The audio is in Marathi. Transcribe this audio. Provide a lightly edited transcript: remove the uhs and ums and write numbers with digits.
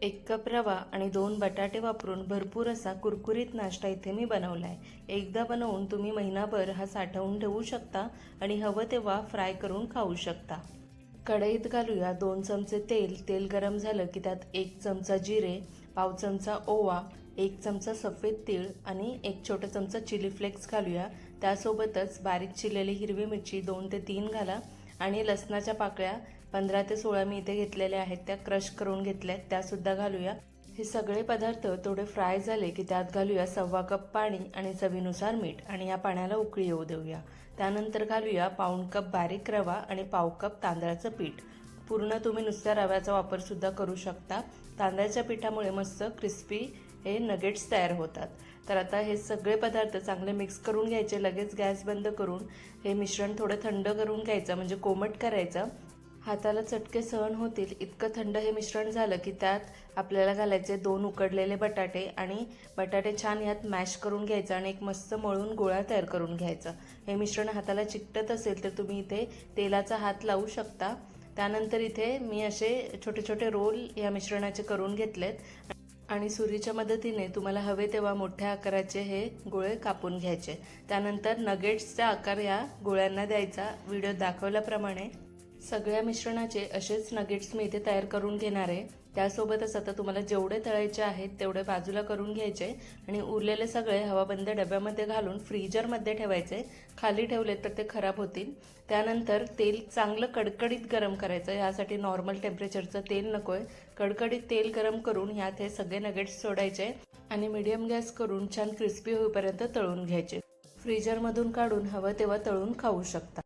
1 कप रवा आणि 2 बटाटे वापरून भरपूर असा कुरकुरीत नाश्ता इथे मी बनवला आहे। एकदा बनवून तुम्ही महिनाभर हा साठवून ठेवू शकता आणि हवं तेव्हा फ्राय करून खाऊ शकता। कढईत घालूया 2 चमचे तेल। तेल गरम झालं की त्यात 1 चमचा जिरे, पाव चमचा ओवा, 1 चमचा सफेद तीळ आणि 1 छोटा चमचा चिली फ्लेक्स घालूया। त्यासोबतच बारीक चिरलेली हिरवी मिरची 2 ते 3 घाला आणि लसणाच्या पाकळ्या 15 ते 16 मी इथे घेतलेल्या आहेत, त्या क्रश करून घेतल्यात, त्यासुद्धा घालूया। हे सगळे पदार्थ थोडे फ्राय झाले की त्यात घालूया 1.25 कप पाणी आणि चवीनुसार मीठ आणि या पाण्याला उकळी येऊ देऊया। त्यानंतर घालूया पाऊण कप बारीक रवा आणि पाव कप तांदळाचं पीठ। पूर्ण तुम्ही नुसत्या रव्याचा वापर सुद्धा करू शकता। तांदळाच्या पिठामुळे मस्त क्रिस्पी हे नगेट्स तयार होतात। तर आता हे सगळे पदार्थ चांगले मिक्स करून घ्यायचे। लगेच गॅस बंद करून हे मिश्रण थोडं थंड करून घ्यायचं, म्हणजे कोमट करायचं। हाताला चटके सहन होतील इतकं थंड हे मिश्रण झालं की त्यात आपल्याला घालायचे 2 उकडलेले बटाटे आणि बटाटे छान यात मॅश करून घ्यायचं आणि एक मस्त मळून गोळा तयार करून घ्यायचा। हे मिश्रण हाताला चिकटत असेल तर तुम्ही इथे तेलाचा हात लावू शकता। त्यानंतर इथे मी असे छोटे छोटे रोल या मिश्रणाचे करून घेतलेत आणि सुरीच्या मदतीने तुम्हाला हवे तेव्हा मोठ्या आकाराचे हे गोळे कापून घ्यायचे। त्यानंतर नगेट्सचा आकार या गोळ्यांना द्यायचा। व्हिडिओ दाखवल्याप्रमाणे सगळ्या मिश्रणाचे असेच नगेट्स मी इथे तयार करून घेणार आहे। त्यासोबतच आता तुम्हाला जेवढे तळायचे आहेत तेवढे बाजूला करून घ्यायचे आणि उरलेले सगळे हवाबंद डब्यामध्ये घालून फ्रीजरमध्ये ठेवायचे। खाली ठेवले तर ते खराब होतील। त्यानंतर तेल चांगलं कडकडीत गरम करायचं। यासाठी नॉर्मल टेम्परेचरचं तेल नकोय, कडकडीत तेल गरम करून ह्यात हे सगळे नगेट्स सोडायचे आणि मीडियम गॅस करून छान क्रिस्पी होईपर्यंत तळून घ्यायचे। फ्रीजरमधून काढून हवं तेव्हा तळून खाऊ शकता।